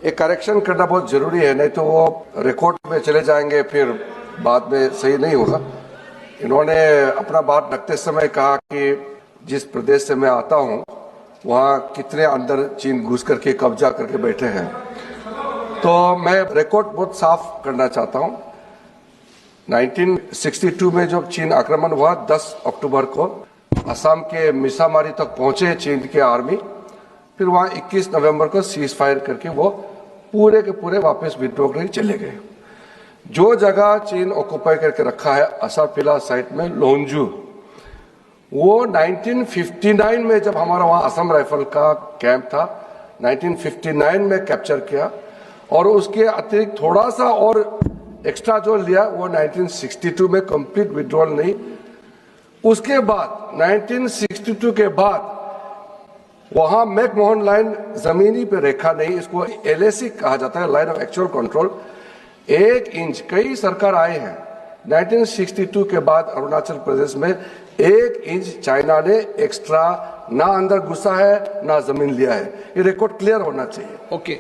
एक करेक्शन करना बहुत जरूरी है, नहीं तो वो रिकॉर्ड में चले जाएंगे, फिर बाद में सही नहीं होगा। इन्होंने अपना बात रखते समय कहा कि जिस प्रदेश से मैं आता हूं वहां कितने अंदर चीन घुस करके कब्जा करके बैठे हैं, तो मैं रिकॉर्ड बहुत साफ करना चाहता हूं। 1962 में जब चीन आक्रमण हुआ 10 अक्टूबर को असम के मिसामारी तक पहुंचे चीन की आर्मी, फिर वहां 21 नवंबर को सीज फायर करके वो पूरे के पूरे वापस विड्रॉ करके चले गए। जो जगह चीन ऑक्युपाई करके रखा है असापिला साइट में लोंजू, वो 1959 में जब हमारा वहां असम राइफल का कैंप था 1959 में कैप्चर किया, और उसके अतिरिक्त थोड़ा सा और एक्स्ट्रा जो लिया वो 1962 में कंप्लीट विड्रॉल नहीं। उसके बाद 1962 के बाद वहां मैकमोहन लाइन जमीनी पे रेखा नहीं, इसको LAC कहा जाता है, line of actual control. 1 inch, कई सरकार आए हैं 1962 के बाद अरुणाचल प्रदेश में 1 इंच चाइना ने एक्स्ट्रा ना अंदर घुसा है ना जमीन लिया है। ये रिकॉर्ड क्लियर होना चाहिए। ओके।